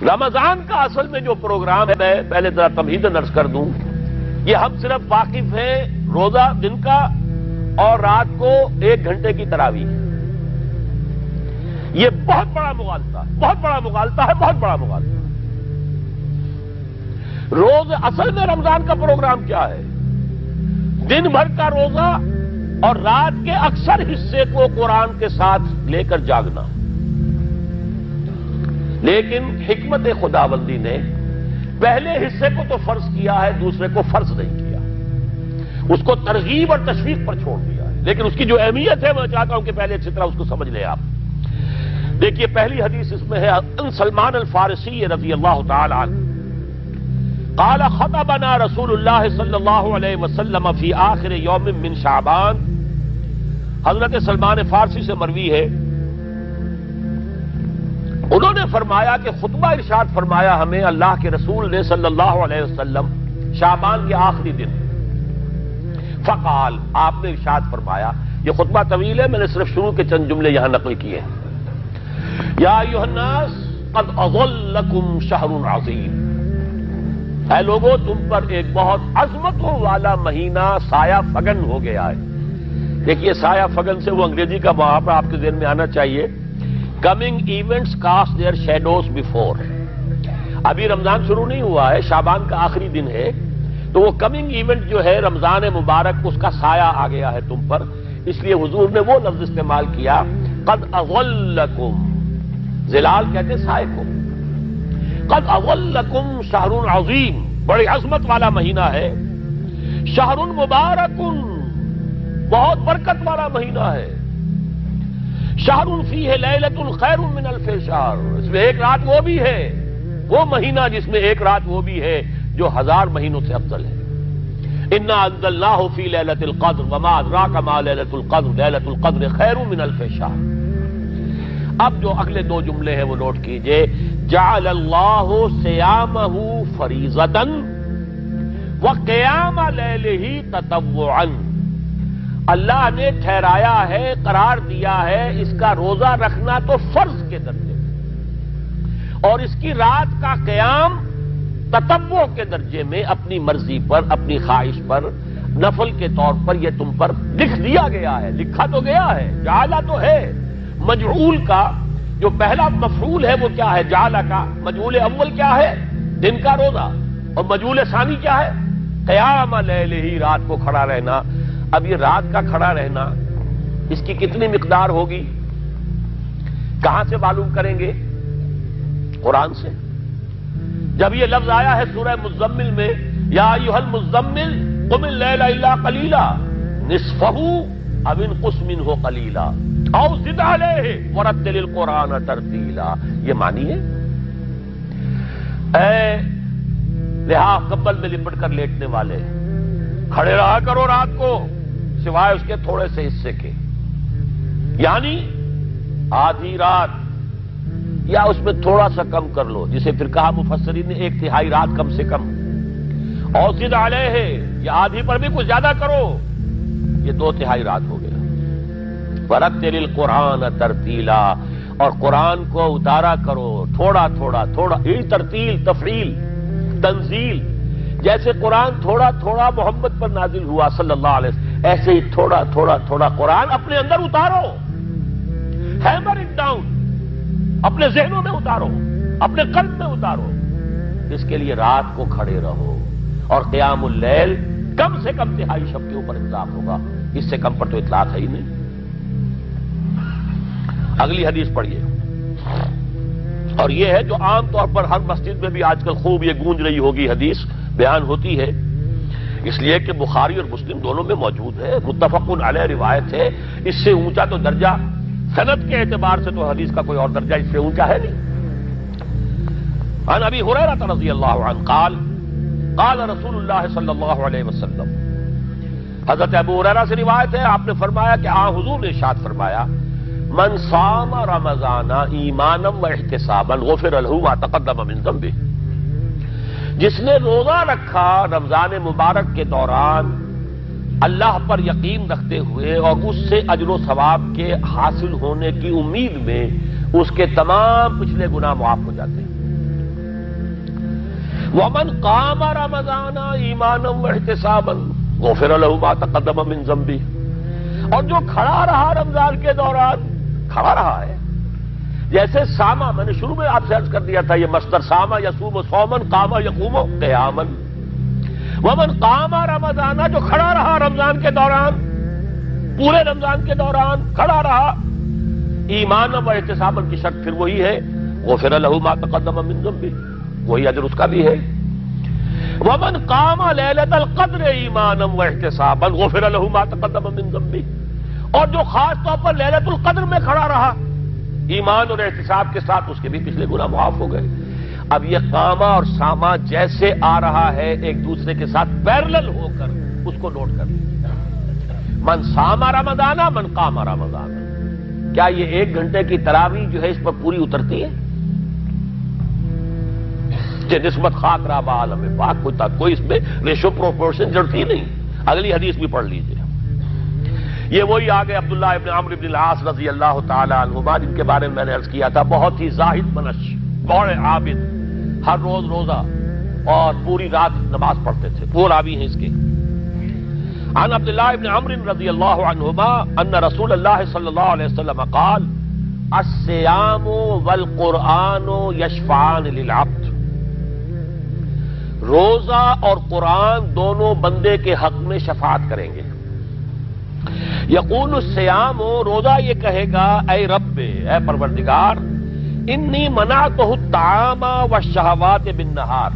رمضان کا اصل میں جو پروگرام ہے، میں پہلے ذرا تمہیداً عرض کر دوں، یہ ہم صرف واقف ہیں روزہ دن کا اور رات کو 1 گھنٹے کی تراویح۔ یہ بہت بڑا مغالطہ ہے، بہت بڑا مغالطہ ہے، بہت بڑا مغالطہ ہے۔ روز اصل میں رمضان کا پروگرام کیا ہے؟ دن بھر کا روزہ اور رات کے اکثر حصے کو قرآن کے ساتھ لے کر جاگنا۔ لیکن حکمت خداوندی نے پہلے حصے کو تو فرض کیا ہے، دوسرے کو فرض نہیں کیا، اس کو ترغیب اور تشویق پر چھوڑ دیا ہے۔ لیکن اس کی جو اہمیت ہے میں چاہتا ہوں کہ پہلے اچھی طرح اس کو سمجھ لیں آپ۔ دیکھیے پہلی حدیث اس میں ہے ان سلمان الفارسی رضی اللہ تعالی عنہ قال خطبنا رسول اللہ صلی اللہ علیہ وسلم فی آخر یوم من شعبان۔ حضرت سلمان فارسی سے مروی ہے، انہوں نے فرمایا کہ خطبہ ارشاد فرمایا ہمیں اللہ کے رسول نے صلی اللہ علیہ وسلم شعبان کے آخری دن۔ فقال، آپ نے ارشاد فرمایا، یہ خطبہ طویل ہے، میں نے صرف شروع کے چند جملے یہاں نقل کیے ہیں۔ یا ایھا الناس قد اظلکم شہر عظیم، اے لوگوں تم پر ایک بہت عظمتوں والا مہینہ سایہ فگن ہو گیا ہے۔ دیکھیے سایہ فگن سے وہ انگریزی کا محاورہ آپ کے ذہن میں آنا چاہیے، coming events cast their shadows before. ابھی رمضان شروع نہیں ہوا ہے، شعبان کا آخری دن ہے، تو وہ کمنگ ایونٹ جو ہے رمضان مبارک، اس کا سایہ آ گیا ہے تم پر، اس لیے حضور نے وہ لفظ استعمال کیا قد اظلکم، ظلال کہتے سائے کو، قد اظلکم شہر عظیم، بڑی عظمت والا مہینہ ہے، شہر مبارک، بہت برکت والا مہینہ ہے، شہر فیہ لیلۃ خیر من الف شہر، اس میں ایک رات وہ بھی ہے، وہ مہینہ جس میں ایک رات وہ بھی ہے جو 1000 مہینوں سے افضل ہے۔ انا انزلناہ فی لیلۃ القدر وما ادراک ما لیلۃ القدر لیلۃ القدر خیر من الف شہر۔ اب جو اگلے 2 جملے ہیں وہ نوٹ کیجئے، جعل اللہ صیامہ فریضۃ وقیام لیلہ تطوعا، اللہ نے ٹھہرایا ہے، قرار دیا ہے اس کا روزہ رکھنا تو فرض کے درجے میں، اور اس کی رات کا قیام تطوع کے درجے میں، اپنی مرضی پر، اپنی خواہش پر، نفل کے طور پر یہ تم پر لکھ دیا گیا ہے، لکھا تو گیا ہے، جعلہ تو ہے۔ مجعول کا جو پہلا مفعول ہے وہ کیا ہے؟ جعلہ کا مجعول اول کیا ہے؟ دن کا روزہ، اور مجعول ثانی کیا ہے؟ قیام لیلہ، رات کو کھڑا رہنا۔ اب یہ رات کا کھڑا رہنا اس کی کتنی مقدار ہوگی؟ کہاں سے معلوم کریں گے؟ قرآن سے۔ جب یہ لفظ آیا ہے سورہ مزمل میں، یا ایھا المزمل قم اللیل الا قلیلا نصفہ او انقص منہ قلیلا او زد علیہ ورتل القرآن ترتیلا، یہ معنی ہے اے لحاظ کمبل میں لپٹ کر لیٹنے والے، کھڑے رہا کرو رات کو سوائے اس کے تھوڑے سے حصے کے، یعنی آدھی رات یا اس میں تھوڑا سا کم کر لو، جسے پھر کہا مفسرین نے 1/3 رات کم سے کم، اور زد علیہ یا آدھی پر بھی کچھ زیادہ کرو، یہ 2/3 رات ہو گیا۔ ورتل القرآن ترتیلا، اور قرآن کو اتارا کرو تھوڑا تھوڑا تھوڑا، یہ ترتیل، تفعیل، تنزیل، جیسے قرآن تھوڑا تھوڑا محمد پر نازل ہوا صلی اللہ علیہ وسلم، ایسے ہی تھوڑا تھوڑا تھوڑا قرآن اپنے اندر اتارو، ہیمر اٹ ڈاؤن، اپنے ذہنوں میں اتارو، اپنے قلب میں اتارو۔ اس کے لیے رات کو کھڑے رہو، اور قیام اللیل کم سے کم 1/3 شب کے اوپر اطلاق ہوگا، اس سے کم پر تو اطلاق ہے ہی نہیں۔ اگلی حدیث پڑھیے، اور یہ ہے جو عام طور پر ہر مسجد میں بھی آج کل خوب یہ گونج رہی ہوگی، حدیث بیان ہوتی ہے، اس لیے کہ بخاری اور مسلم دونوں میں موجود ہے، متفق علیہ روایت ہے، اس سے اونچا تو درجہ سند کے اعتبار سے تو حدیث کا کوئی اور درجہ اس سے اونچا ہے نہیں۔ عن ابی ہریرہ رضی اللہ عنہ قال قال رسول اللہ صلی اللہ علیہ وسلم، حضرت ابو ہریرہ سے روایت ہے، آپ نے فرمایا کہ حضور نے ارشاد فرمایا، من صام رمضان ایمانا و احتسابا غفر له ما تقدم من ذنبہ، جس نے روزہ رکھا رمضان مبارک کے دوران اللہ پر یقین رکھتے ہوئے اور اس سے اجر و ثواب کے حاصل ہونے کی امید میں، اس کے تمام پچھلے گناہ معاف ہو جاتے ہیں۔ ومن قام رمضان ایمانا واحتسابا غفر له ما تقدم من ذنبه، اور جو کھڑا رہا رمضان کے دوران، کھڑا رہا ہے، جیسے ساما، میں نے شروع میں آپ سے عرض کر دیا تھا، یہ مصدر ساما یصوم صومن، قام یقوم قیاما، ومن قام رمضان، جو کھڑا رہا رمضان کے دوران، پورے رمضان کے دوران کھڑا رہا، ایمان و احتسابا کی شرط پھر وہی ہے، غفر له ما تقدم من ذنبه، وہی اجر اس کا بھی ہے، ومن قام لیلۃ القدر ایمانا واحتسابا غفر له ما تقدم من ذنبه، اور جو خاص طور پر لیلۃ القدر میں کھڑا رہا ایمان اور احتساب کے ساتھ، اس کے بھی پچھلے گناہ معاف ہو گئے۔ اب یہ قامہ اور سامہ جیسے آ رہا ہے ایک دوسرے کے ساتھ پیرلل ہو کر، اس کو نوٹ کر لیجیے، من سامہ رمضان من قام رمضان، کیا یہ 1 گھنٹے کی تراویح جو ہے اس پر پوری اترتی ہے؟ نسبت خاک رہا بعالم پاک، کوئی اس میں ریشو پروپورشن جڑتی نہیں۔ اگلی حدیث بھی پڑھ لیجئے، یہ وہی آگے عبداللہ ابن عمرو بن العاص رضی اللہ تعالی عنہما، جن کے بارے میں میں نے عرض کیا تھا، بہت ہی زاہد منش، بڑے عابد، ہر روز روزہ اور پوری رات نماز پڑھتے تھے، وہ راوی ہیں اس کے۔ عن عبداللہ ابن عمرو رضی اللہ عنہما ان رسول اللہ صلی اللہ علیہ وسلم قال الصیام والقرآن یشفعان للعبد، روزہ اور قرآن دونوں بندے کے حق میں شفاعت کریں گے۔ یقول الصیام، روزہ یہ کہے گا، اے رب، اے پروردگار، انی منعتہ الطعام والشہوات بالنہار،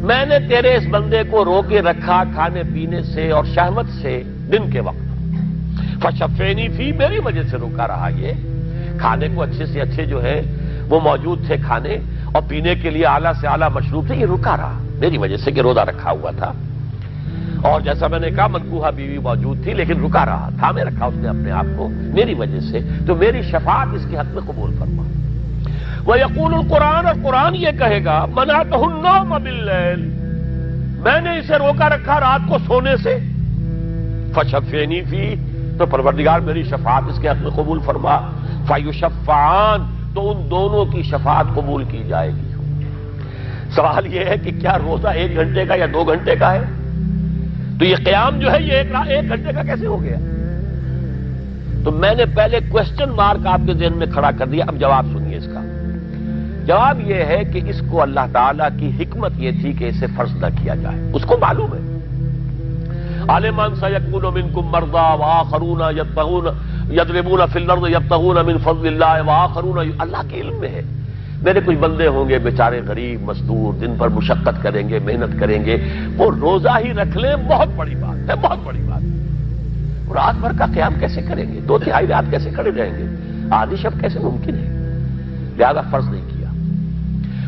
میں نے تیرے اس بندے کو روکے رکھا کھانے پینے سے اور شہوت سے دن کے وقت، فشفینی فی، میری وجہ سے روکا رہا، یہ کھانے کو اچھے سے اچھے جو ہے وہ موجود تھے کھانے، اور پینے کے لیے اعلیٰ سے اعلیٰ مشروب تھے، یہ رکا رہا میری وجہ سے کہ روزہ رکھا ہوا تھا، اور جیسا میں نے کہا منکوحہ بیوی موجود تھی لیکن رکا رہا، تھامے رکھا اس نے اپنے آپ کو میری وجہ سے، تو میری شفاعت اس کے حق میں قبول فرما۔ وَيَقُولُ الْقُرْآنُ، اور قرآن یہ کہے گا، مَنَعْتُهُ النَّوْمَ بِاللَّيْلِ، میں نے اسے روکا رکھا رات کو سونے سے، فَشَفِّعْنِي فِيهِ، تو پروردگار میری شفاعت اس کے حق میں قبول فرما، فَيُشَفَّعَانِ، تو ان دونوں کی شفاعت قبول کی جائے گی۔ سوال یہ ہے کہ کیا روزہ 1 گھنٹے کا یا 2 گھنٹے کا ہے؟ تو یہ قیام جو ہے یہ 1 گھنٹے کا کیسے ہو گیا؟ تو میں نے پہلے کوسچن مارک آپ کے ذہن میں کھڑا کر دیا، اب جواب سنیے اس کا۔ جواب یہ ہے کہ اس کو اللہ تعالیٰ کی حکمت یہ تھی کہ اسے فرض نہ کیا جائے، اس کو معلوم ہے، عالمان سیکون منکم مرضی وآخرون یضربون فی الارض یبتغون من فضل اللہ وآخرون، اللہ کے علم میں ہے میرے کچھ بندے ہوں گے بیچارے غریب مزدور، دن بھر مشقت کریں گے، محنت کریں گے، وہ روزہ ہی رکھ لیں، بہت بڑی بات ہے، بہت بڑی بات ہے۔ رات بھر کا قیام کیسے کریں گے؟ 2/3 رات کیسے کھڑے رہیں گے؟ آدھی شب کیسے ممکن ہے؟ لہذا فرض نہیں کیا،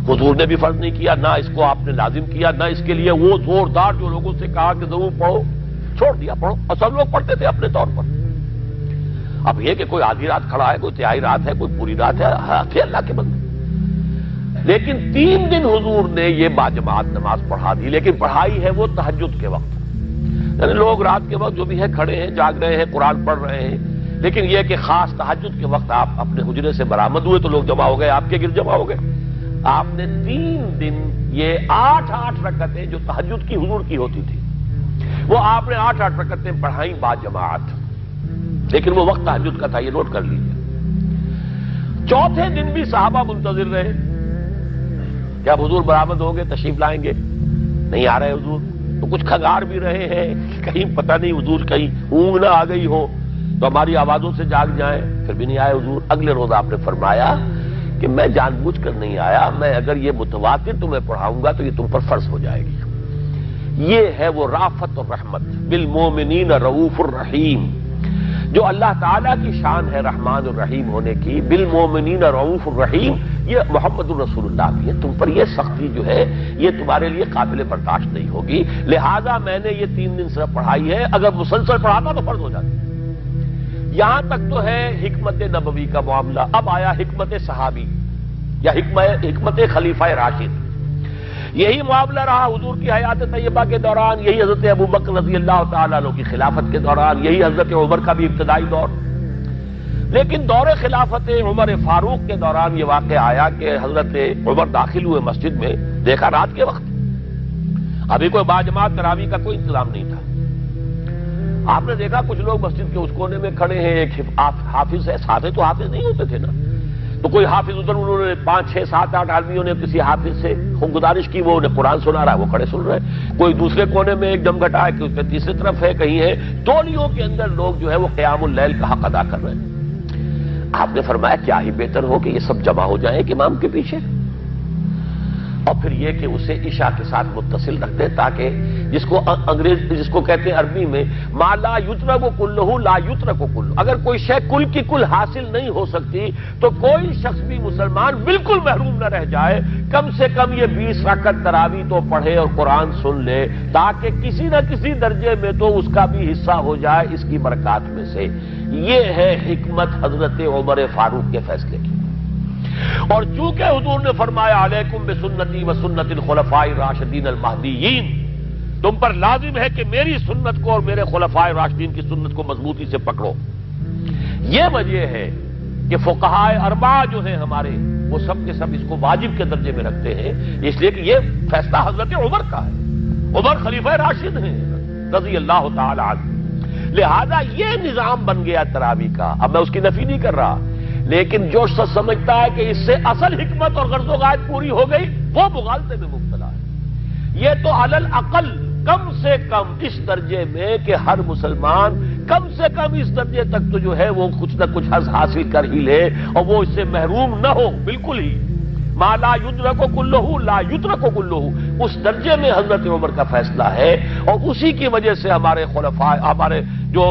حضور نے بھی فرض نہیں کیا، نہ اس کو آپ نے لازم کیا، نہ اس کے لیے وہ زوردار جو لوگوں سے کہا کہ ضرور پڑھو، چھوڑ دیا پڑھو، اور سب لوگ پڑھتے تھے اپنے طور پر۔ اب یہ کہ کوئی آدھی رات کھڑا ہے، کوئی 1/3 رات ہے، کوئی پوری رات ہے، تھے اللہ کے بندے، لیکن 3 دن حضور نے یہ باجماعت نماز پڑھا دی، لیکن پڑھائی ہے وہ تہجد کے وقت، یعنی لوگ رات کے وقت جو بھی ہے کھڑے ہیں، جاگ رہے ہیں، قرآن پڑھ رہے ہیں، لیکن یہ کہ خاص تہجد کے وقت آپ اپنے حجرے سے برآمد ہوئے تو لوگ جمع ہو گئے، آپ کے گرد جمع ہو گئے، آپ نے 3 دن یہ 8 رکعتیں جو تہجد کی حضور کی ہوتی تھی، وہ آپ نے 8 رکعتیں پڑھائیں باجماعت، لیکن وہ وقت تہجد کا تھا، یہ نوٹ کر لیجیے۔ 4تھے دن بھی صحابہ منتظر رہے، کیا حضور برآمد ہوں گے، تشریف لائیں گے؟ نہیں آ رہے حضور، تو کچھ کھنگار بھی رہے ہیں، کہیں پتہ نہیں حضور کہیں اونگ نہ آ گئی ہو تو ہماری آوازوں سے جاگ جائیں، پھر بھی نہیں آئے حضور۔ اگلے روز آپ نے فرمایا کہ میں جان بوجھ کر نہیں آیا، میں اگر یہ متواتر تمہیں پڑھاؤں گا تو یہ تم پر فرض ہو جائے گی۔ یہ ہے وہ رافت اور رحمت، بالمومنین رؤوف الرحیم، جو اللہ تعالیٰ کی شان ہے رحمان الرحیم ہونے کی، بالمومنین رؤوف الرحیم، یہ محمد الرسول اللہ بھی ہے، تم پر یہ سختی جو ہے یہ تمہارے لیے قابل برداشت نہیں ہوگی، لہذا میں نے یہ 3 دن صرف پڑھائی ہے، اگر مسلسل پڑھاتا تو فرض ہو جاتی۔ یہاں تک تو ہے حکمت نبوی کا معاملہ، اب آیا حکمت صحابی یا حکمت خلیفہ راشد۔ یہی معاملہ رہا حضور کی حیات طیبہ کے دوران، یہی حضرت ابوبکر رضی اللہ تعالیٰ عنہ کی خلافت کے دوران، یہی حضرت عمر کا بھی ابتدائی دور۔ لیکن دور خلافت عمر فاروق کے دوران یہ واقعہ آیا کہ حضرت عمر داخل ہوئے مسجد میں، دیکھا رات کے وقت ابھی کوئی باجماعت تراویح کا کوئی انتظام نہیں تھا۔ آپ نے دیکھا کچھ لوگ مسجد کے اس کونے میں کھڑے ہیں، ایک حافظ ہے، صحابہ تو حافظ نہیں ہوتے تھے نا، تو کوئی حافظ ادھر، انہوں نے 5 6 7 8 آدمیوں نے کسی حافظ سے گزارش کی، وہ انہیں قرآن سنا رہا ہے، وہ کھڑے سن رہے ہیں۔ کوئی دوسرے کونے میں ایک دم گھٹا ہے کہ اس پہ تیسری طرف ہے، کہیں ہے، تولیوں کے اندر لوگ جو ہے وہ قیام اللیل کا حق ادا کر رہے ہیں۔ آپ نے فرمایا کیا ہی بہتر ہو کہ یہ سب جمع ہو جائیں ایک امام کے پیچھے، اور پھر یہ کہ اسے عشاء کے ساتھ متصل رکھ دیں، تاکہ جس کو کہتے ہیں عربی میں ما لا یترک کلہ لا یترک کلہ، اگر کوئی شے کل کی کل حاصل نہیں ہو سکتی تو کوئی شخص بھی مسلمان بالکل محروم نہ رہ جائے، کم سے کم یہ 20 رکعت تراویح تو پڑھے اور قرآن سن لے، تاکہ کسی نہ کسی درجے میں تو اس کا بھی حصہ ہو جائے اس کی برکات میں سے۔ یہ ہے حکمت حضرت عمر فاروق کے فیصلے کی۔ اور چونکہ حضور نے فرمایا علیکم بسنتی و سنت الخلفاء الراشدین المہدیین، تم پر لازم ہے کہ میری سنت کو اور میرے خلفاء راشدین کی سنت کو مضبوطی سے پکڑو۔ یہ وجہ ہے کہ فقہاء اربعہ جو ہیں ہمارے، وہ سب کے سب اس کو واجب کے درجے میں رکھتے ہیں، اس لیے کہ یہ فیصلہ حضرت عمر کا ہے، عمر خلیفہ راشد ہیں رضی اللہ تعالی عنہ، لہذا یہ نظام بن گیا تراویح کا۔ اب میں اس کی نفی نہیں کر رہا، لیکن جو شخص سمجھتا ہے کہ اس سے اصل حکمت اور غرض و غایت پوری ہو گئی، وہ مغالطے میں مبتلا ہے۔ یہ تو علی الاقل کم سے کم اس درجے میں کہ ہر مسلمان کم سے کم اس درجے تک تو جو ہے وہ کچھ نہ کچھ حظ حاصل کر ہی لے، اور وہ اس سے محروم نہ ہو بالکل ہی۔ ما لا یدرک کلہ لا یترک کلہ، اس درجے میں حضرت عمر کا فیصلہ ہے، اور اسی کی وجہ سے ہمارے خلفاء، ہمارے جو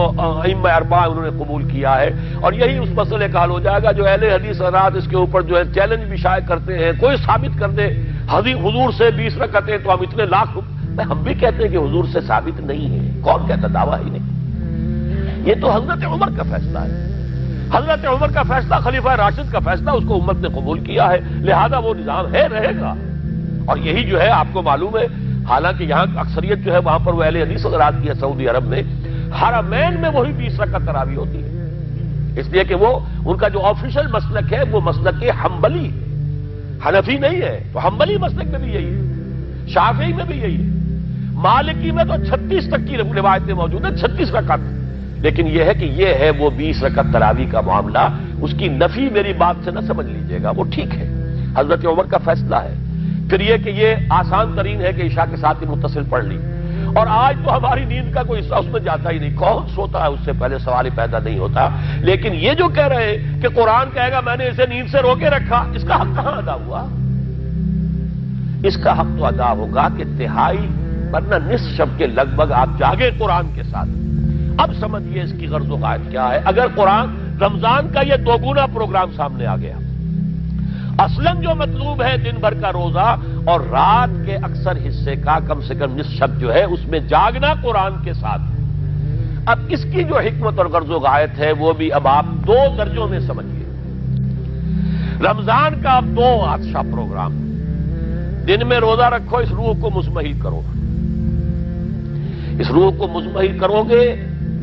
ائمہ اربعہ انہوں نے قبول کیا ہے۔ اور یہی اس مسئلے کا حل ہو جائے گا جو اہل حدیث حضرات اس کے اوپر جو ہے چیلنج بھی شائع کرتے ہیں، کوئی ثابت کر دے حضور سے 20 رکعتیں تو ہم اتنے لاکھ، ہم بھی کہتے ہیں کہ حضور سے ثابت نہیں ہے، کون کہتا، دعویٰ ہی نہیں، یہ تو حضرت عمر کا فیصلہ ہے۔ حضرت عمر کا فیصلہ، خلیفہ راشد کا فیصلہ، اس کو امت نے قبول کیا ہے، لہذا وہ نظام ہے، رہے گا۔ اور یہی جو ہے آپ کو معلوم ہے، حالانکہ یہاں اکثریت جو ہے وہاں پر وہ اہل حدیث حضرات کی ہے سعودی عرب میں، حرمین میں وہی 20 رکعت تراویح ہوتی ہے، اس لیے کہ وہ ان کا جو آفیشل مسلک ہے وہ مسلک حنبلی، حنفی نہیں ہے، تو حنبلی مسلک میں بھی یہی ہے، شافعی میں بھی یہی ہے، مالکی میں تو 36 تک کی روایتیں موجود ہیں، 36 رکعت، لیکن یہ ہے کہ یہ ہے وہ 20 رکعت تراویح کا معاملہ، اس کی نفی میری بات سے نہ سمجھ لیجئے گا، وہ ٹھیک ہے، حضرت عمر کا فیصلہ ہے۔ پھر یہ کہ یہ آسان ترین ہے کہ عشاء کے ساتھ ہی متصل پڑھ لی، اور آج تو ہماری نیند کا کوئی حصہ اس میں جاتا ہی نہیں، کون سوتا ہے اس سے پہلے، سوال ہی پیدا نہیں ہوتا۔ لیکن یہ جو کہہ رہے ہیں کہ قرآن کہے گا میں نے اسے نیند سے روکے رکھا، اس کا حق کہاں ادا ہوا؟ اس کا حق تو ادا ہوگا کہ تہائی ورنہ نصف شب کے لگ بھگ آپ جاگے قرآن کے ساتھ۔ اب سمجھیے اس کی غرض و غایت کیا ہے۔ اگر قرآن رمضان کا یہ دوگنا پروگرام سامنے آ گیا، اصلاً جو مطلوب ہے دن بھر کا روزہ اور رات کے اکثر حصے کا کم سے کم نصف شب جو ہے اس میں جاگنا قرآن کے ساتھ، اب اس کی جو حکمت اور غرض و غایت ہے وہ بھی اب آپ 2 درجوں میں سمجھیے۔ رمضان کا اب 2 اچھا پروگرام، دن میں روزہ رکھو، اس روح کو مزمحل کرو، اس روح کو مزمحل کرو گے،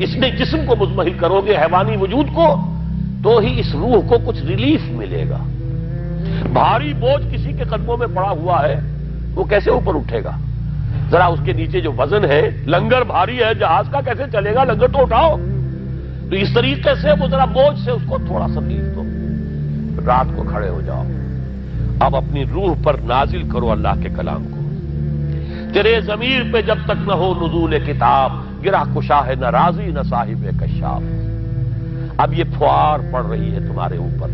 اس نے جسم کو مزمحل کرو گے، حیوانی وجود کو، تو ہی اس روح کو کچھ ریلیف ملے گا۔ بھاری بوجھ کسی کے قدموں میں پڑا ہوا ہے، وہ کیسے اوپر اٹھے گا؟ ذرا اس کے نیچے جو وزن ہے، لنگر بھاری ہے جہاز کا، کیسے چلے گا؟ لنگر تو اٹھاؤ۔ تو اس طریقے سے وہ ذرا بوجھ سے اس کو تھوڑا سا ریلیف دو، رات کو کھڑے ہو جاؤ، اب اپنی روح پر نازل کرو اللہ کے کلام کو۔ تیرے ضمیر پہ جب تک نہ ہو نزول کتاب، گرہ کشا ہے نہ راضی نہ صاحب کشاف۔ اب یہ پھوار پڑ رہی ہے تمہارے اوپر،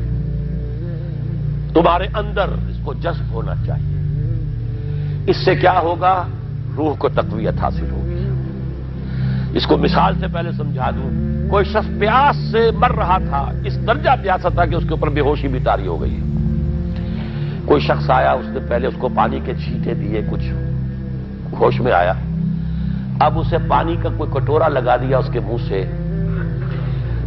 تمہارے اندر اس کو جذب ہونا چاہیے۔ اس سے کیا ہوگا؟ روح کو تقویت حاصل ہوگی۔ اس کو مثال سے پہلے سمجھا دوں، کوئی شخص پیاس سے مر رہا تھا، اس درجہ پیاسا تھا کہ اس کے اوپر بے ہوشی بھی طاری ہو گئی۔ کوئی شخص آیا، اس نے پہلے اس کو پانی کے چھینٹے دیے، کچھ ہوش میں آیا، اب اسے پانی کا کوئی کٹورا لگا دیا اس کے منہ سے،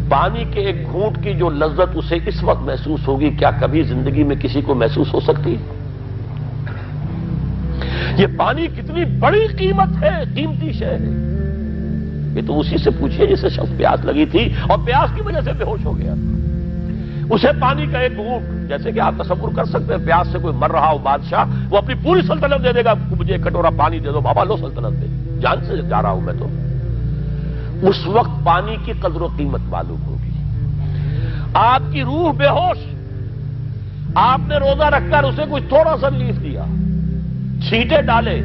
پانی کے ایک گھونٹ کی جو لذت اسے اس وقت محسوس ہوگی، کیا کبھی زندگی میں کسی کو محسوس ہو سکتی؟ یہ پانی کتنی بڑی قیمت ہے، قیمتی شے ہے، یہ تو اسی سے پوچھئے جسے شخص پیاس لگی تھی اور پیاس کی وجہ سے بے ہوش ہو گیا۔ اسے پانی کا ایک گھونٹ، جیسے کہ آپ تصور کر سکتے ہیں پیاس سے کوئی مر رہا ہو بادشاہ، وہ اپنی پوری سلطنت دے دے گا، مجھے ایک کٹورا پانی دے دو، بابا لو سلطنت دے، جان سے جا رہا ہوں میں تو۔ اس وقت پانی کی قدر و قیمت معلوم ہوگی۔ آپ کی روح بے ہوش، آپ نے روزہ رکھ کر اسے کوئی تھوڑا سا لیف دیا، چھینٹے ڈالے،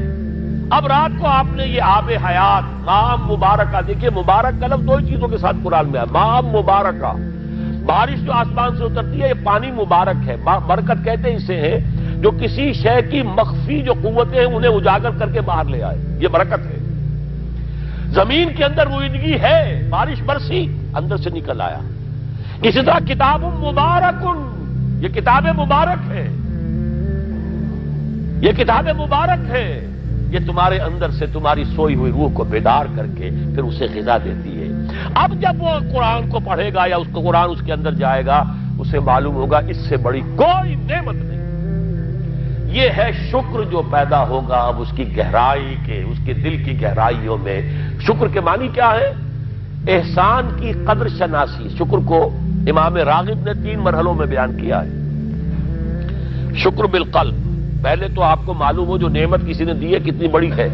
اب رات کو آپ نے یہ آب حیات ماء مبارکہ، دیکھیے مبارک کا لفظ دو ہی چیزوں کے ساتھ قرآن میں ہے، ماء مبارکہ، بارش جو آسمان سے اترتی ہے یہ پانی مبارک ہے، برکت کہتے ہیں اسے ہیں جو کسی شے کی مخفی جو قوتیں ہیں انہیں اجاگر کر کے باہر لے آئے، یہ برکت ہے۔ زمین کے اندر روئیدگی ہے، بارش برسی، اندر سے نکل آیا۔ اسی طرح کتاب مبارک، یہ کتاب مبارک ہے، یہ کتاب مبارک ہے، یہ تمہارے اندر سے تمہاری سوئی ہوئی روح کو بیدار کر کے پھر اسے غذا دیتی ہے۔ اب جب وہ قرآن کو پڑھے گا یا اس کو قرآن اس کے اندر جائے گا، اسے معلوم ہوگا اس سے بڑی کوئی نعمت نہیں۔ یہ ہے شکر جو پیدا ہوگا اب اس کی گہرائی کے، اس کے دل کی گہرائیوں میں۔ شکر کے معنی کیا ہے؟ احسان کی قدر شناسی۔ شکر کو امام راغب نے 3 مرحلوں میں بیان کیا ہے۔ شکر بالقلب، پہلے تو آپ کو معلوم ہو جو نعمت کسی نے دی ہے کتنی بڑی ہے،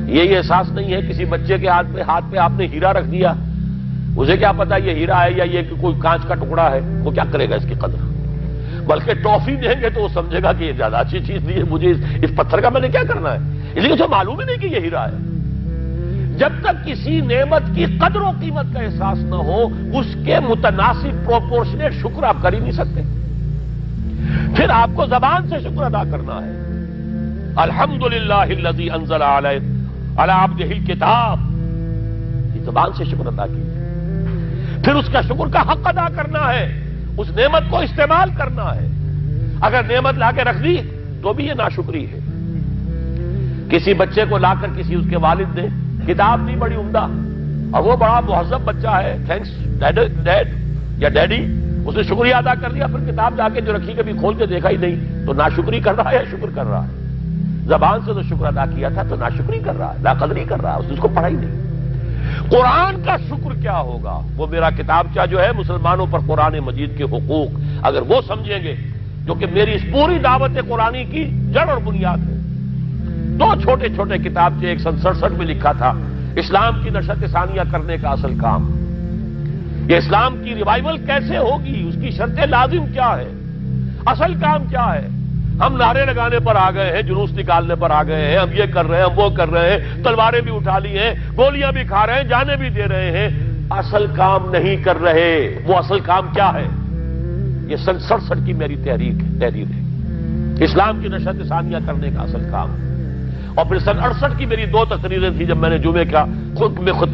یہ احساس نہیں ہے۔ کسی بچے کے ہاتھ پہ آپ نے ہیرا رکھ دیا، اسے کیا پتا یہ ہیرا ہے یا یہ کوئی کانچ کا ٹکڑا ہے، وہ کیا کرے گا اس کی قدر؟ بلکہ ٹافی دیں گے تو وہ سمجھے گا کہ یہ زیادہ اچھی چیز دی ہے، مجھے اس پتھر کا میں نے کیا کرنا ہے، اس لیے اسے معلوم ہی نہیں کہ یہ ہیرا ہے۔ جب تک کسی نعمت کی قدر و قیمت کا احساس نہ ہو، اس کے متناسب پروپورشنیٹ شکر آپ کر ہی نہیں سکتے۔ پھر آپ کو زبان سے شکر ادا کرنا ہے۔ الحمدللہ الذی انزل علی عبدہ الکتاب، یہ زبان سے شکر ادا کیجیے۔ پھر اس کا شکر کا حق ادا کرنا ہے، اس نعمت کو استعمال کرنا ہے۔ اگر نعمت لا کے رکھ دی تو بھی یہ ناشکری ہے۔ کسی بچے کو لا کر کسی اس کے والد نے کتاب دی بڑی عمدہ، اور وہ بڑا مہذب بچہ ہے، تھینکس ڈیڈ یا ڈیڈی، اس نے شکریہ ادا کر دیا، پھر کتاب جا کے جو رکھی کبھی کھول کے دیکھا ہی نہیں، تو ناشکری کر رہا ہے یا شکر کر رہا ہے؟ زبان سے تو شکر ادا کیا تھا تو ناشکری کر رہا ہے، لاقدری کر رہا ہے، اس نے اس کو پڑھا ہی نہیں۔ قرآن کا شکر کیا ہوگا؟ وہ میرا کتابچہ جو ہے مسلمانوں پر قرآن مجید کے حقوق، اگر وہ سمجھیں گے، جو کہ میری اس پوری دعوت قرآنی کی جڑ اور بنیاد ہے۔ 2 چھوٹے چھوٹے کتابچے 167 میں لکھا تھا، اسلام کی نشرت ثانیہ کرنے کا اصل کام، یہ اسلام کی ریوائول کیسے ہوگی، اس کی شرط لازم کیا ہے، اصل کام کیا ہے۔ ہم نعرے لگانے پر آ گئے ہیں، جلوس نکالنے پر آ گئے ہیں، ہم یہ کر رہے ہیں، ہم وہ کر رہے ہیں، تلواریں بھی اٹھا لی ہیں، گولیاں بھی کھا رہے ہیں، جانیں بھی دے رہے ہیں، اصل کام نہیں کر رہے۔ وہ اصل کام کیا ہے؟ یہ سن 67 کی میری تحریر ہے، اسلام کی نشرت ثانیہ کرنے کا اصل کام۔ اور پھر سن 68 کی میری 2 تقریریں تھیں جب میں نے جمعے کا خود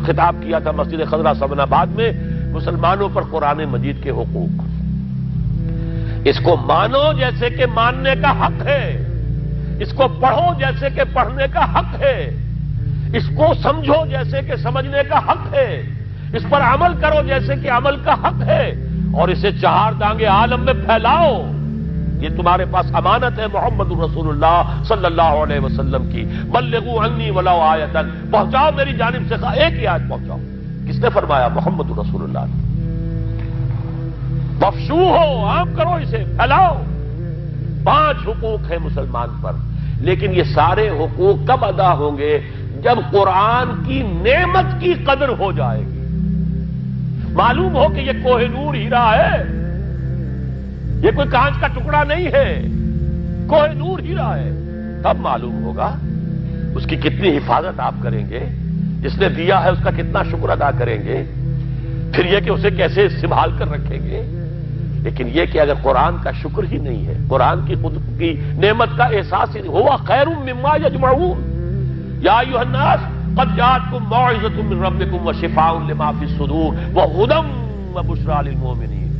خطاب کیا تھا مسجد خضرہ سمن آباد میں، مسلمانوں پر قرآن مجید کے حقوق۔ اس کو مانو جیسے کہ ماننے کا حق ہے، اس کو پڑھو جیسے کہ پڑھنے کا حق ہے، اس کو سمجھو جیسے کہ سمجھنے کا حق ہے، اس پر عمل کرو جیسے کہ عمل کا حق ہے، اور اسے 4 دانگے عالم میں پھیلاؤ۔ یہ تمہارے پاس امانت ہے محمد رسول اللہ صلی اللہ علیہ وسلم کی۔ بلغوا عنی ولو آیۃ، پہنچاؤ میری جانب سے ایک ہی آیت پہنچاؤ۔ کس نے فرمایا؟ محمد رسول اللہ نے۔ مفشو ہو، عام کرو، اسے پھیلاؤ۔ 5 حقوق ہیں مسلمان پر، لیکن یہ سارے حقوق کب ادا ہوں گے؟ جب قرآن کی نعمت کی قدر ہو جائے گی، معلوم ہو کہ یہ کوہ نور ہیرا ہے، یہ کوئی کانچ کا ٹکڑا نہیں ہے، کوہ نور ہیرا ہے، تب معلوم ہوگا اس کی کتنی حفاظت آپ کریں گے، جس نے دیا ہے اس کا کتنا شکر ادا کریں گے، پھر یہ کہ اسے کیسے سنبھال کر رکھیں گے۔ لیکن یہ کہ اگر قرآن کا شکر ہی نہیں ہے، قرآن کی خود کی نعمت کا احساس ہی نہیں، ہوا خیر مما یجمعون، یا ایھا الناس قد جاءتکم موعظۃ من ربکم وشفاء لما فی الصدور وہدی وبشریٰ للمؤمنین،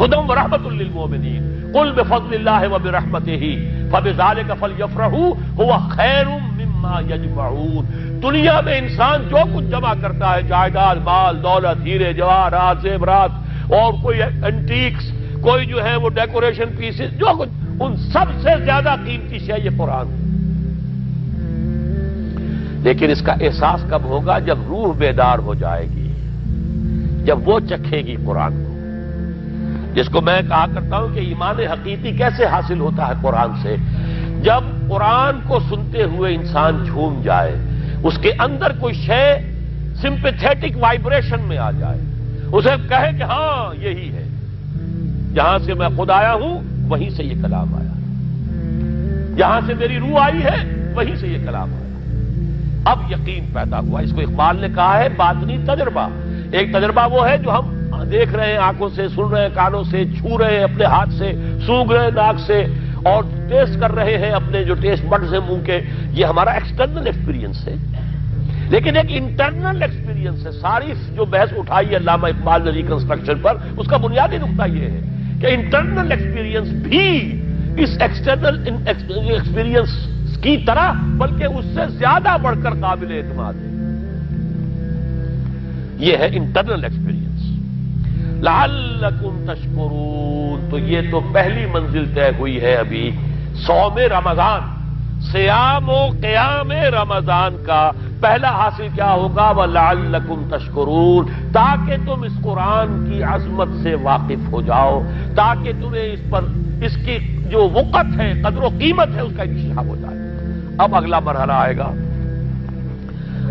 ہدی ورحمۃ للمؤمنین، قل بفضل اللہ وبرحمتہ فبذلک فلیفرحوا ھوا خیر مما یجمعون۔ دنیا میں انسان جو کچھ جمع کرتا ہے، جائیداد، مال، دولت، ہیرے جواہرات، زیورات، اور کوئی اینٹیکس، کوئی جو ہے وہ ڈیکوریشن پیسز، جو کچھ، ان سب سے زیادہ قیمتی شے یہ قرآن ہے۔ لیکن اس کا احساس کب ہوگا؟ جب روح بیدار ہو جائے گی، جب وہ چکھے گی قرآن کو۔ جس کو میں کہا کرتا ہوں کہ ایمان حقیقی کیسے حاصل ہوتا ہے قرآن سے؟ جب قرآن کو سنتے ہوئے انسان جھوم جائے، اس کے اندر کوئی شے سمپیتھیٹک وائبریشن میں آ جائے، اسے کہے کہ ہاں یہی ہے، جہاں سے میں خود آیا ہوں وہیں سے یہ کلام آیا، جہاں سے میری روح آئی ہے وہیں سے یہ کلام آیا۔ اب یقین پیدا ہوا۔ اس کو اقبال نے کہا ہے باطنی تجربہ۔ ایک تجربہ وہ ہے جو ہم دیکھ رہے ہیں آنکھوں سے، سن رہے ہیں کانوں سے، چھو رہے ہیں اپنے ہاتھ سے، سونگھ رہے ہیں ناک سے، اور ٹیسٹ کر رہے ہیں اپنے جو ٹیسٹ بڈز ہیں منہ کے، یہ ہمارا ایکسٹرنل ایکسپیرینس ہے۔ لیکن ایک انٹرنل ایکسپیرینس ہے۔ ساری جو بحث اٹھائی ہے علامہ اقبال نے ریکنسٹرکشن پر، اس کا بنیادی نقطہ یہ ہے کہ انٹرنل ایکسپیرینس بھی اس ایکسٹرنل ایکسپیرینس کی طرح بلکہ اس سے زیادہ بڑھ کر قابل اعتماد ہے۔ یہ ہے انٹرنل ایکسپیرینس۔ لعلکم تشکرون، تو یہ تو پہلی منزل طے ہوئی ہے ابھی صوم رمضان، صیام و قیام رمضان کا پہلا حاصل کیا ہوگا؟ وَلَعَلَّكُمْ تَشْكُرُونَ، تاکہ تم اس قرآن کی عظمت سے واقف ہو جاؤ، تاکہ تمہیں اس پر اس کی جو وقت ہے، قدر و قیمت ہے، اس کا انکشاف ہو جائے۔ اب اگلا مرحلہ آئے گا۔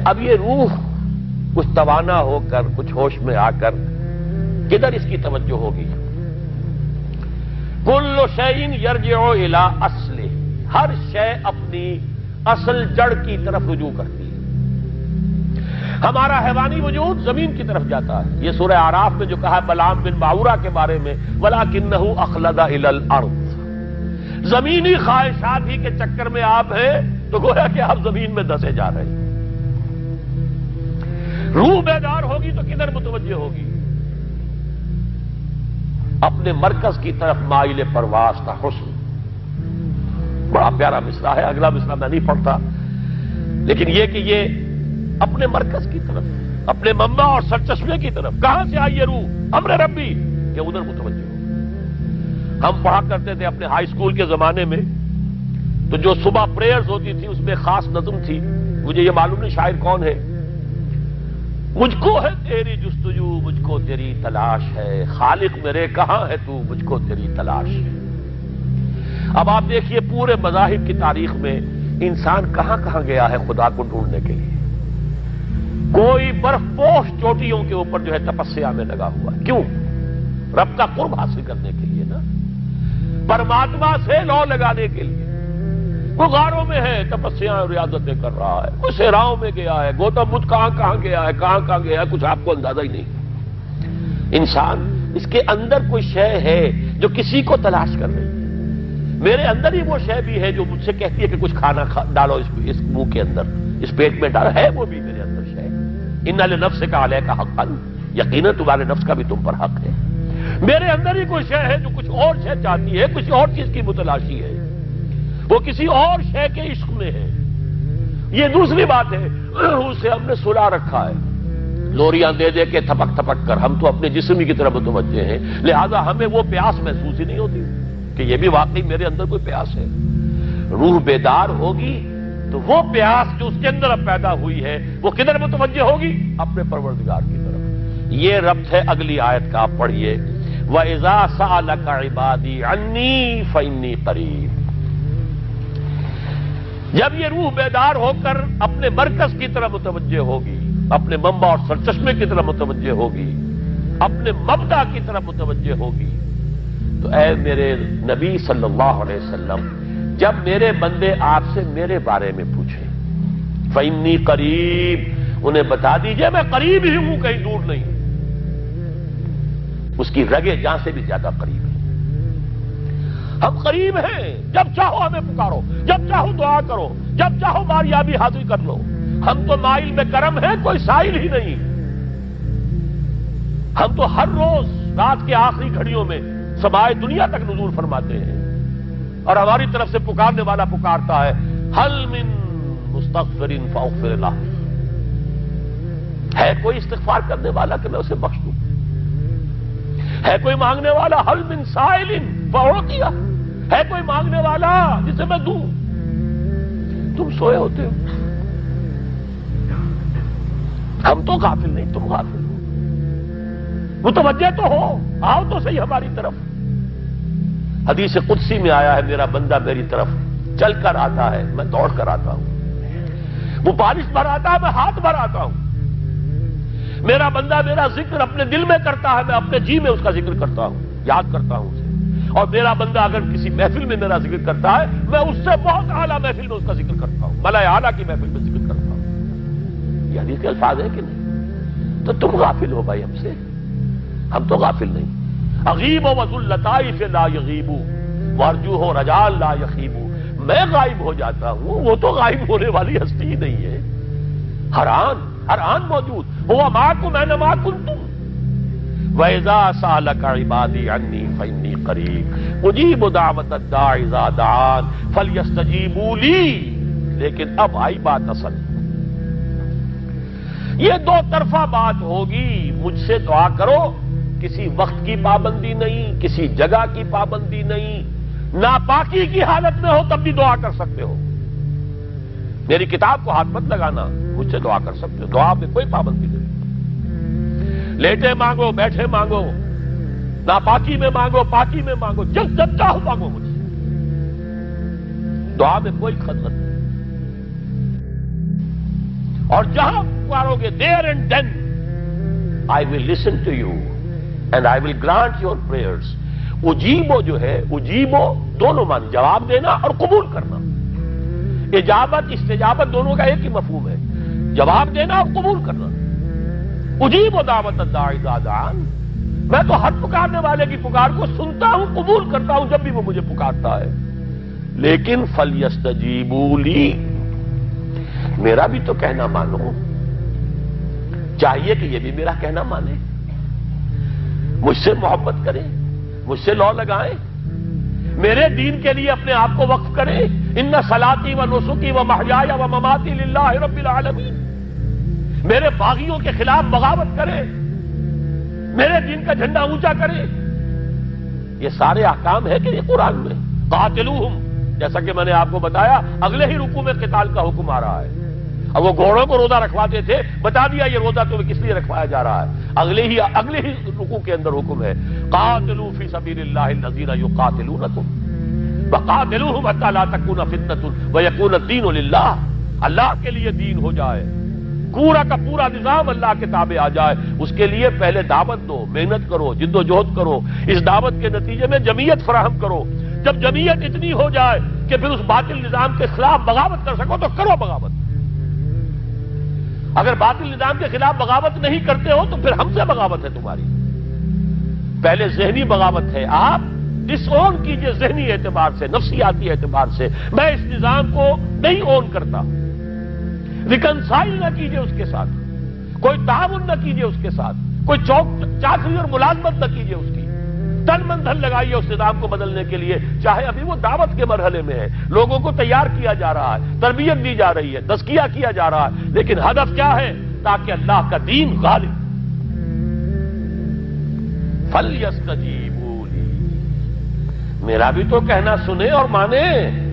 اب یہ روح کچھ توانا ہو کر، کچھ ہوش میں آ کر کدھر اس کی توجہ ہوگی؟ کل شیء یرجع الی اصلہ، ہر شے اپنی اصل جڑ کی طرف رجوع کرتی ہے۔ ہمارا حیوانی وجود زمین کی طرف جاتا ہے۔ یہ سورہ اعراف میں جو کہا بلعام بن باورہ کے بارے میں، وَلَكِنَّهُ أَخْلَدَ إِلَى الْأَرْضِ، زمینی خواہشات ہی کے چکر میں آپ ہیں تو گویا کہ آپ زمین میں دسے جا رہے ہیں۔ روح بیدار ہوگی تو کدھر متوجہ ہوگی؟ اپنے مرکز کی طرف مائل پرواز کا حسن۔ بڑا پیارا مصرع ہے، اگلا مصرع میں نہیں پڑھتا، لیکن یہ کہ یہ اپنے مرکز کی طرف، اپنے منبع اور سرچشمے کی طرف، کہاں سے آئی یہ روح؟ امر ربی، کہ ادھر متوجہ ہو۔ ہم پڑھا کرتے تھے اپنے ہائی اسکول کے زمانے میں، تو جو صبح پریئرز ہوتی تھی اس میں خاص نظم تھی، مجھے یہ معلوم نہیں شاعر کون ہے۔ مجھ کو ہے تیری جستجو، مجھ کو تیری تلاش ہے، خالق میرے کہاں ہے تو، مجھ کو تیری تلاش ہے۔ اب آپ دیکھیے پورے مذاہب کی تاریخ میں انسان کہاں کہاں گیا ہے خدا کو ڈھونڈنے کے لیے۔ کوئی برف پوش چوٹیوں کے اوپر جو ہے تپسیا میں لگا ہوا ہے، کیوں؟ رب کا قرب حاصل کرنے کے لیے نا، پرماتما سے لو لگانے کے لیے۔ وہ غاروں میں ہے، تپسیا ریاضتیں کر رہا ہے، کوئی صحراؤں میں گیا ہے، گوتم بدھ کہاں کہاں گیا ہے، کہاں کہاں گیا ہے، کچھ آپ کو اندازہ ہی نہیں۔ انسان اس کے اندر کوئی شے ہے جو کسی کو تلاش کر رہی ہے۔ میرے اندر ہی وہ شے بھی ہے جو مجھ سے کہتی ہے کہ کچھ کھانا ڈالو اس منہ کے اندر، اس پیٹ میں ڈالو، ہے وہ بھی میرے اندر شے۔ ان لنفسک علیک حقا، یقیناً تمہارے نفس کا بھی تم پر حق ہے۔ میرے اندر ہی کوئی شے ہے جو کچھ اور شے چاہتی ہے، کچھ اور چیز کی متلاشی ہے، وہ کسی اور شے کے عشق میں ہے۔ یہ دوسری بات ہے، اسے ہم نے سلا رکھا ہے، لوریاں دے دے کے تھپک تھپک کر۔ ہم تو اپنے جسم کی طرف متوجہ ہیں، لہذا ہمیں وہ پیاس محسوس ہی نہیں ہوتی کہ یہ بھی واقعی میرے اندر کوئی پیاس ہے۔ روح بیدار ہوگی تو وہ پیاس جو اس کے اندر اب پیدا ہوئی ہے وہ کدھر متوجہ ہوگی؟ اپنے پروردگار کی طرف۔ یہ ربط ہے اگلی آیت کا، آپ پڑھیے، وَإِذَا سَأَلَكَ عِبَادِي عَنِّي فَإِنِّي قَرِيبٌ۔ جب یہ روح بیدار ہو کر اپنے مرکز کی طرف متوجہ ہوگی، اپنے منبع اور سرچشمے کی طرف متوجہ ہوگی، اپنے مبدا کی طرف متوجہ ہوگی، تو اے میرے نبی صلی اللہ علیہ وسلم، جب میرے بندے آپ سے میرے بارے میں پوچھیں، فَإِنِّي قَرِيب، انہیں بتا دیجئے میں قریب ہی ہوں، کہیں دور نہیں، اس کی رگے جاں سے بھی زیادہ قریب ہے۔ ہم قریب ہیں، جب چاہو ہمیں پکارو، جب چاہو دعا کرو، جب چاہو باریابی حاصل کر لو۔ ہم تو مائل میں کرم ہیں، کوئی سائل ہی نہیں۔ ہم تو ہر روز رات کے آخری گھڑیوں میں سمائے دنیا تک نزول فرماتے ہیں، اور ہماری طرف سے پکارنے والا پکارتا ہے، حل من مستغفر فاغفر له، ہے کوئی استغفار کرنے والا کہ میں اسے بخش دوں؟ ہے کوئی مانگنے والا، حل من سائل فاعطیہ، ہے کوئی مانگنے والا جسے میں دوں؟ تم سوئے ہوتے ہو، ہم تو غافل نہیں، تم غافل ہو۔ متوجہ تو ہو، آؤ تو صحیح ہماری طرف۔ حدیث قدسی میں آیا ہے میرا بندہ میری طرف چل کر آتا ہے، میں دوڑ کر آتا ہوں۔ وہ بارش بھراتا ہے، میں ہاتھ بھراتا ہوں۔ میرا بندہ میرا ذکر اپنے دل میں کرتا ہے، میں اپنے جی میں اس کا ذکر کرتا ہوں، یاد کرتا ہوں اسے۔ اور میرا بندہ اگر کسی محفل میں میرا ذکر کرتا ہے، میں اس سے بہت اعلیٰ محفل میں اس کا ذکر کرتا ہوں، ملائے اعلیٰ کی محفل میں ذکر کرتا ہوں۔ یہ حدیث کے الفاظ ہیں کہ نہیں؟ تو تم غافل ہو بھائی ہم سے، ہم تو غافل نہیں۔ اغیب وذو اللطائف لا یغیب وارجوہ رجال لا یخیب، میں غائب ہو جاتا ہوں، وہ تو غائب ہونے والی ہستی ہی نہیں ہے، ہر آن موجود، هو معکم اینما کنتم۔ وَإِذَا سَأَلَكَ عِبَادِي عَنِّي فَإِنِّي قَرِيبٌ أُجِيبُ دَعْوَةَ الدَّاعِ إِذَا دَعَانِ فَلْيَسْتَجِيبُوا لِي۔ لیکن اب آئی بات اصل، یہ دو طرفہ بات ہوگی، مجھ سے دعا کرو، کسی وقت کی پابندی نہیں، کسی جگہ کی پابندی نہیں، ناپاکی کی حالت میں ہو تب بھی دعا کر سکتے ہو۔ میری کتاب کو ہاتھ مت لگانا، مجھ سے دعا کر سکتے ہو، دعا میں کوئی پابندی نہیں۔ لیٹے مانگو، بیٹھے مانگو، ناپاکی میں مانگو، پاکی میں مانگو، جب چاہو مانگو مجھ سے، دعا میں کوئی خلل نہیں۔ اور جہاں پکارو گے there and then I will listen to you and I will grant your prayers۔ اجیبو جو ہے، اجیبو دونوں معنی، جواب دینا اور قبول کرنا۔ اجابت استجابت دونوں کا ایک ہی مفہوم ہے، جواب دینا اور قبول کرنا۔ اجیب دعوت الداعی اذا دعان، میں تو ہر پکارنے والے کی پکار کو سنتا ہوں، قبول کرتا ہوں جب بھی وہ مجھے پکارتا ہے۔ لیکن فلیستجیبوا لی، میرا بھی تو کہنا مانو، چاہیے کہ یہ بھی میرا کہنا مانے، مجھ سے محبت کریں، مجھ سے لو لگائیں، میرے دین کے لیے اپنے آپ کو وقف کریں۔ ان صلاتی و نسکی و محیای و مماتی للہ رب العالمین، میرے باغیوں کے خلاف بغاوت کرے، میرے دین کا جھنڈا اونچا کرے۔ یہ سارے احکام ہے کہ یہ قرآن میں۔ قاتلوہم، جیسا کہ میں نے آپ کو بتایا اگلے ہی رکوع میں قتال کا حکم آ رہا ہے۔ اب وہ گھوڑوں کو روزہ رکھواتے تھے، بتا دیا یہ روزہ تمہیں کس لیے رکھوایا جا رہا ہے، اگلے ہی رکوع کے اندر حکم ہے، قاتلوا فی سبیل اللہ الذین یقاتلونکم وقاتلوہم حتی لا تکون فتنۃ ویکون الدین للہ، اللہ کے لیے دین ہو جائے، پورا کا پورا نظام اللہ کے تابع آ جائے۔ اس کے لیے پہلے دعوت دو، محنت کرو، جد و جہد کرو، اس دعوت کے نتیجے میں جمعیت فراہم کرو۔ جب جمعیت اتنی ہو جائے کہ پھر اس باطل نظام کے خلاف بغاوت کر سکو تو کرو بغاوت۔ اگر باطل نظام کے خلاف بغاوت نہیں کرتے ہو تو پھر ہم سے بغاوت ہے تمہاری۔ پہلے ذہنی بغاوت ہے، آپ ڈس اون کیجئے ذہنی اعتبار سے، نفسیاتی اعتبار سے، میں اس نظام کو نہیں اون کرتا، ریکنسائل نہ کیجئے اس کے ساتھ، کوئی تعاون نہ کیجئے اس کے ساتھ، کوئی چاکری اور ملازمت نہ کیجئے اس کی، تن من دھن لگائیے اس نظام کو بدلنے کے لیے، چاہے ابھی وہ دعوت کے مرحلے میں ہے، لوگوں کو تیار کیا جا رہا ہے، تربیت دی جا رہی ہے، تزکیہ کیا جا رہا ہے، لیکن ہدف کیا ہے؟ تاکہ اللہ کا دین غالب۔ فَلْيَسْتَجِيبُوا لِي، میرا بھی تو کہنا سنیں اور مانیں۔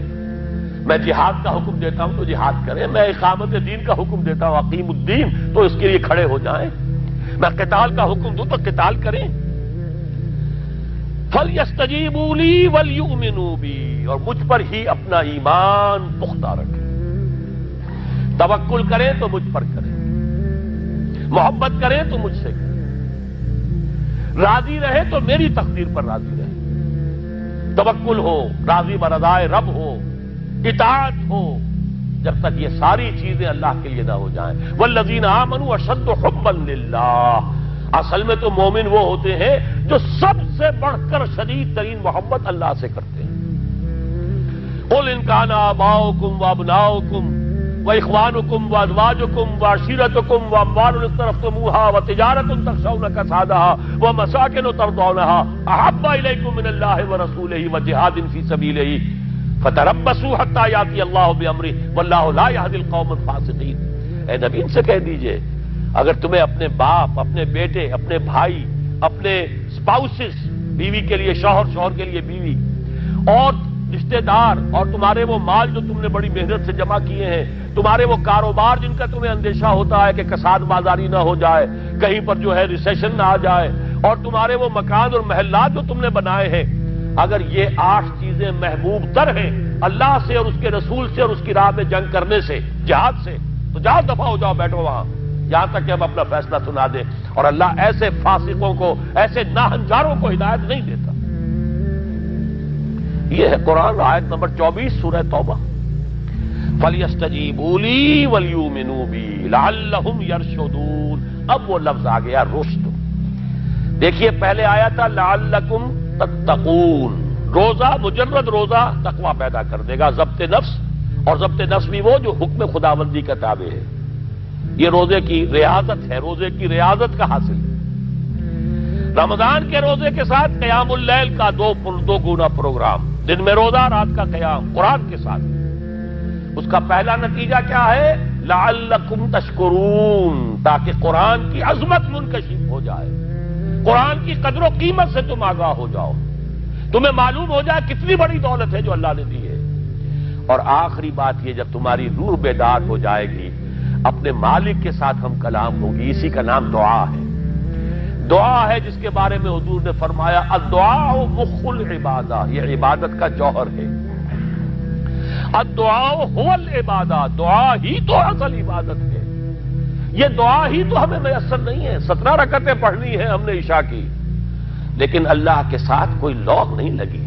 میں جہاد کا حکم دیتا ہوں تو جہاد کریں، میں اقامت دین کا حکم دیتا ہوں اقیم الدین تو اس کے لیے کھڑے ہو جائیں، میں قتال کا حکم دوں تو قتال کریں۔ فَلْيَسْتَجِيبُوا لِي وَلْيُؤْمِنُوا بِي، اور مجھ پر ہی اپنا ایمان پختہ رکھیں، توکل کریں تو مجھ پر کریں، محبت کریں تو مجھ سے کریں، راضی رہے تو میری تقدیر پر راضی رہے، توکل ہو، راضی برضائے رب ہو، اطاعت ہو، جب تک یہ ساری چیزیں اللہ کے لیے نہ ہو جائیں۔ والذین آمنوا اشد حبا للہ، اصل میں تو مومن وہ ہوتے ہیں جو سب سے بڑھ کر شدید ترین محبت اللہ سے کرتے ہیں۔ قل ان کان آباؤکم وابناؤکم واخوانکم وازواجکم وعشیرتکم واموال اقترفتموها وتجارۃ تخشون کسادها ومساکن ترضونها احب الیکم من اللہ ورسولہ وجہاد فی سبیلہ فتربصوا حتی یاتی اللہ بامرہ واللہ لا یہدی القوم الفاسقین۔ اے نبی ان سے کہہ دیجئے، اگر تمہیں اپنے باپ، اپنے بیٹے، اپنے بھائی، اپنے اسپاؤسز، بیوی کے لیے شوہر، شوہر کے لیے بیوی، اور رشتہ دار، اور تمہارے وہ مال جو تم نے بڑی محنت سے جمع کیے ہیں، تمہارے وہ کاروبار جن کا تمہیں اندیشہ ہوتا ہے کہ کساد بازاری نہ ہو جائے، کہیں پر جو ہے ریسیشن نہ آ جائے، اور تمہارے وہ مکان اور محلات جو تم نے بنائے ہیں، اگر یہ 8 چیزیں محبوب تر ہیں اللہ سے اور اس کے رسول سے اور اس کی راہ میں جنگ کرنے سے، جہاد سے، تو جاؤ دفع ہو جاؤ، بیٹھو وہاں یہاں تک کہ ہم اپنا فیصلہ سنا دیں۔ اور اللہ ایسے فاسقوں کو، ایسے ناہنجاروں کو ہدایت نہیں دیتا۔ یہ ہے قرآن، آیت نمبر 24 سورہ توبہ۔ فَلْيَسْتَجِيبُوا لِي وَلْيُؤْمِنُوا بِي لَعَلَّهُمْ يَرْشُدُونَ۔ اب وہ لفظ آ گیا رشد۔ دیکھیے پہلے آیا تھا لعلکم تتقون، روزہ، مجرد روزہ تقوی پیدا کر دے گا، ضبط نفس، اور ضبط نفس بھی وہ جو حکم خداوندی کا تابع ہے۔ یہ روزے کی ریاضت ہے، روزے کی ریاضت کا حاصل ہے۔ رمضان کے روزے کے ساتھ قیام اللیل کا دو گنا پروگرام، دن میں روزہ، رات کا قیام قرآن کے ساتھ۔ اس کا پہلا نتیجہ کیا ہے؟ لعلکم تشکرون، تاکہ قرآن کی عظمت منکشف ہو جائے، قرآن کی قدر و قیمت سے تم آگاہ ہو جاؤ، تمہیں معلوم ہو جائے کتنی بڑی دولت ہے جو اللہ نے دی ہے۔ اور آخری بات یہ، جب تمہاری روح بیدار ہو جائے گی، اپنے مالک کے ساتھ ہم کلام ہوگی، اسی کا نام دعا ہے۔ دعا ہے جس کے بارے میں حضور نے فرمایا الدعاء مخ العبادہ، یہ عبادت کا جوہر ہے۔ الدعاء هو العبادہ، دعا ہی تو اصل عبادت ہے۔ یہ دعا ہی تو ہمیں میسر نہیں ہے۔ 17 رکعتیں پڑھنی ہے ہم نے عشاء کی، لیکن اللہ کے ساتھ کوئی لوگ نہیں لگی،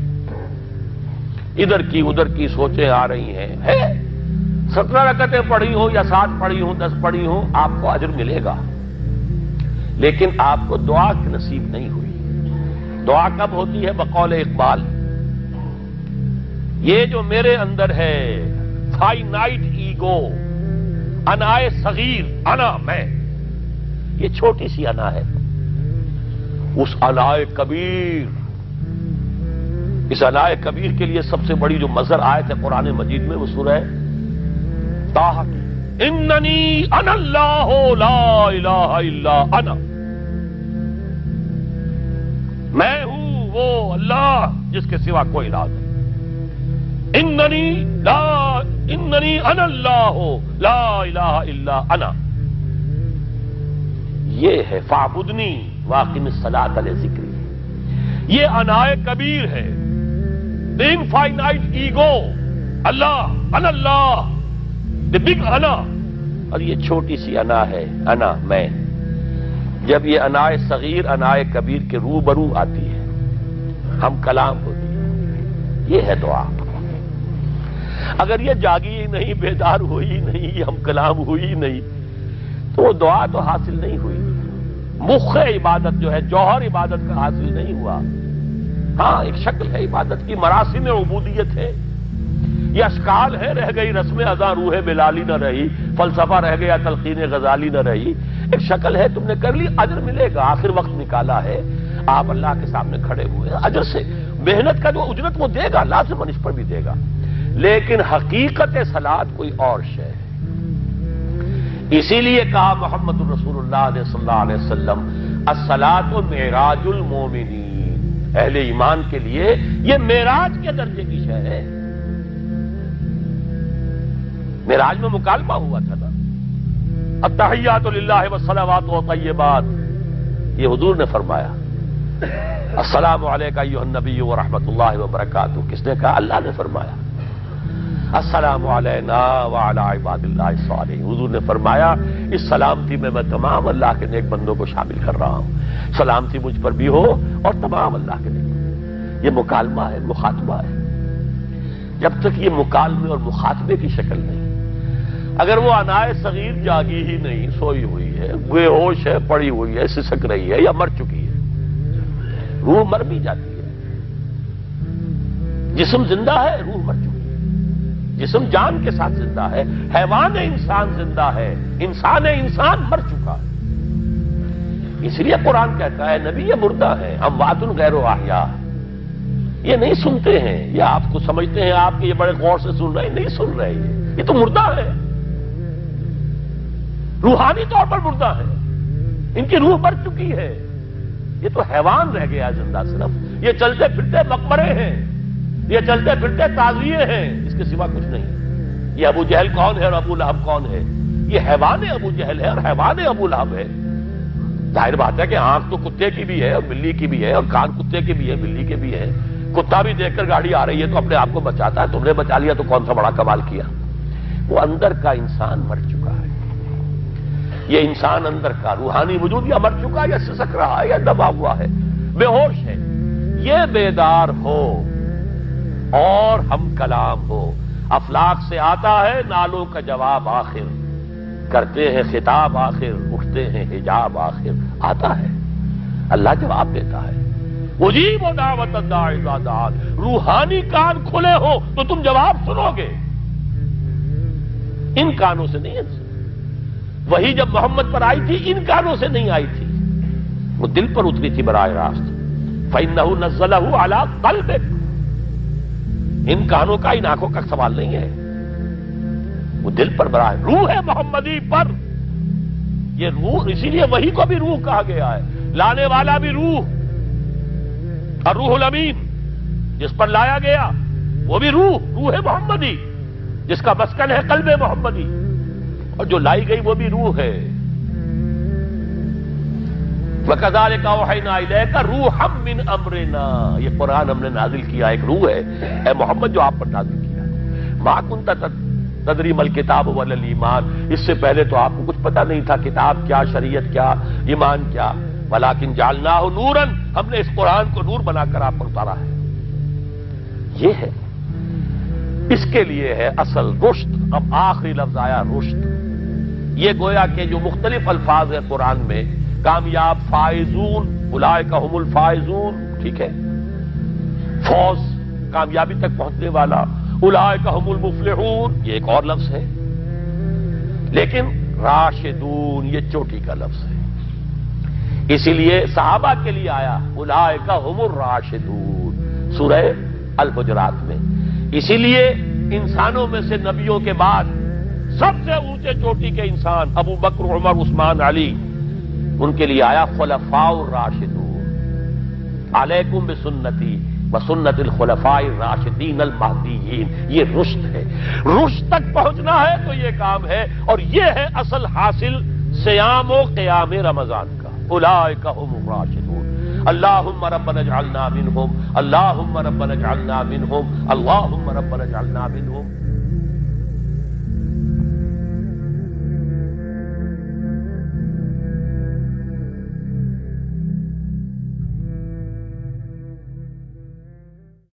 ادھر کی ادھر کی سوچیں آ رہی ہیں۔ 17 رکعتیں پڑھی ہوں یا 7 پڑھی ہوں، 10 پڑھی ہوں، آپ کو اجر ملے گا، لیکن آپ کو دعا کی نصیب نہیں ہوئی۔ دعا کب ہوتی ہے؟ بقول اقبال، یہ جو میرے اندر ہے فائنائٹ ایگو، انائے صغیر، انا میں، یہ چھوٹی سی انا ہے، اس انائے کبیر، اس انائے کبیر کے لیے سب سے بڑی جو مظہر آیت ہے قرآن مجید میں وہ سورہ طٰہٰ کی، اننی انا اللہ لا الہ الا انا، میں ہوں وہ اللہ جس کے سوا کوئی الہ نہیں، اننی انا اللہ لا الہ الا انا، یہ ہے فاعبدنی واقم الصلاۃ لذکری، یہ انائے کبیر ہے، the infinite ego، اللہ، انا اللہ، the big انا، اور یہ چھوٹی سی انا ہے، انا میں۔ جب یہ انائے صغیر انائے کبیر کے روبرو آتی ہے، ہم کلام ہوتی ہے، یہ ہے دعا۔ اگر یہ جاگی ہی نہیں، بیدار ہوئی ہی نہیں، ہم کلام ہوئی ہی نہیں، تو وہ دعا تو حاصل نہیں ہوئی، مخ عبادت جو ہے، جوہر عبادت کا حاصل نہیں ہوا۔ ہاں ایک شکل ہے عبادت کی، مراسم عبودیت ہے، یہ اشکال ہے، رہ گئی رسم ادا روح بلالی نہ رہی، فلسفہ رہ گیا تلقین غزالی نہ رہی، ایک شکل ہے، تم نے کر لی، اجر ملے گا، آخر وقت نکالا ہے، آپ اللہ کے سامنے کھڑے ہوئے، اجر سے محنت کا جو اجرت وہ دے گا، لازماً اس پر بھی دے گا، لیکن حقیقت صلاۃ کوئی اور شے ہے۔ اسی لیے کہا محمد الرسول اللہ صلی اللہ علیہ وسلم الصلاۃ معراج المومنین، اہل ایمان کے لیے یہ معراج کے درجے کی شے ہے۔ معراج میں مکالمہ ہوا تھا نا، التحیات للہ والصلوات والطیبات، یہ حضور نے فرمایا، السلام علیکہ ایھا النبی ورحمۃ اللہ وبرکاتہ، کس نے کہا؟ اللہ نے فرمایا، السلام علینا وعلی عباد اللہ الصالحین، حضور نے فرمایا اس سلامتی میں تمام اللہ کے نیک بندوں کو شامل کر رہا ہوں، سلامتی مجھ پر بھی ہو اور تمام اللہ کے نیک۔ یہ مکالمہ ہے، مخاطبہ ہے۔ جب تک یہ مکالمے اور مخاطبے کی شکل نہیں، اگر وہ انائے صغیر جاگی ہی نہیں، سوئی ہوئی ہے، بے ہوش ہے، پڑی ہوئی ہے، سسک رہی ہے یا مر چکی ہے، روح مر بھی جاتی ہے، جسم زندہ ہے، روح مر چکی ہے، جسم جان کے ساتھ زندہ ہے، حیوان انسان زندہ ہے، انسان مر چکا ہے۔ اس لیے قرآن کہتا ہے نبی یہ مردہ ہے، اموات غیر احیاء، یہ نہیں سنتے ہیں، یہ آپ کو سمجھتے ہیں آپ کے یہ بڑے غور سے سن رہے ہیں، نہیں سن رہے یہ تو مردہ ہے، روحانی طور پر مردہ ہے، ان کی روح مر چکی ہے، یہ تو حیوان رہ گیا زندہ، صرف یہ چلتے پھرتے مقبرے ہیں، یہ چلتے پھرتے تعزیے ہیں، اس کے سوا کچھ نہیں۔ یہ ابو جہل کون ہے اور ابو لہب کون ہے؟ یہ حیوان ابو جہل ہے اور حیوان ابو لہب ہے، ظاہر بات ہے کہ آنکھ تو کتے کی بھی ہے اور بلی کی بھی ہے، اور کان کتے کے بھی ہے، بلی کے بھی ہے۔ کتا بھی دیکھ کر گاڑی آ رہی ہے تو اپنے آپ کو بچاتا ہے، تم نے بچا لیا تو کون سا بڑا کمال کیا۔ وہ اندر کا انسان مر چکا ہے، یہ انسان اندر کا روحانی وجود یا مر چکا ہے یا سسک رہا ہے یا دبا ہوا ہے، بے ہوش ہے۔ یہ بیدار ہو اور ہم کلام ہو، افلاک سے آتا ہے نالوں کا جواب آخر، کرتے ہیں خطاب آخر، اٹھتے ہیں حجاب آخر، آتا ہے اللہ جواب دیتا ہے۔ اجیب دعوت الداعی اذا دعان، روحانی کان کھلے ہو تو تم جواب سنو گے، ان کانوں سے نہیں۔ وہی جب محمد پر آئی تھی ان کانوں سے نہیں آئی تھی، وہ دل پر اتری تھی براہ راست۔ فَإِنَّهُ نَزَّلَهُ عَلَىٰ قَلْبِكَ، ان کانوں کا ان آنکھوں کا سوال نہیں ہے، وہ دل پر براہ روح ہے محمدی پر۔ یہ روح، اسی لیے وہی کو بھی روح کہا گیا ہے، لانے والا بھی روح، اور روح الامین جس پر لایا گیا وہ بھی روح محمدی، جس کا مسکن ہے قلب محمدی، اور جو لائی گئی وہ بھی روح ہے۔ وَكَذَلِكَ أَوْحَيْنَا إِلَيْكَ رُوحًا مِّنْ أَمْرِنَا، یہ قرآن ہم نے نازل کیا، ایک روح ہے اے محمد جو آپ پر نازل کیا۔ مَا كُنْتَ تَدْرِي مَا الْكِتَابُ وَلَا الْإِيمَانُ، اس سے پہلے تو آپ کو کچھ پتہ نہیں تھا کتاب کیا، شریعت کیا، ایمان کیا۔ وَلَٰكِنْ جَعَلْنَاهُ نُورًا، ہم نے اس قرآن کو نور بنا کر آپ پر اتارا ہے۔ یہ ہے، اس کے لیے ہے اصل رشد۔ اب آخری لفظ آیا رشد، یہ گویا کہ جو مختلف الفاظ ہیں قرآن میں، کامیاب، فائزون، اولئک هم الفائزون، ٹھیک ہے، فوز، کامیابی تک پہنچنے والا، اولئک هم المفلحون، یہ ایک اور لفظ ہے، لیکن راشدون یہ چوٹی کا لفظ ہے، اسی لیے صحابہ کے لیے آیا اولئک هم الراشدون سورہ الحجرات میں۔ اسی لیے انسانوں میں سے نبیوں کے بعد سب سے اونچے چوٹی کے انسان ابو بکر، عمر، عثمان، علی، ان کے لیے آیا خلفاء الراشدون، علیکم بسنتی وسنت الخلفاء الراشدین المہدیین۔ یہ رشد ہے، رشد تک پہنچنا ہے تو یہ کام ہے، اور یہ ہے اصل حاصل صیام و قیام رمضان کا۔ اولئک هم الراشدون، اللہم ربنا اجعلنا منہم، اللہم ربنا اجعلنا منہم، اللہم ربنا اجعلنا منہم۔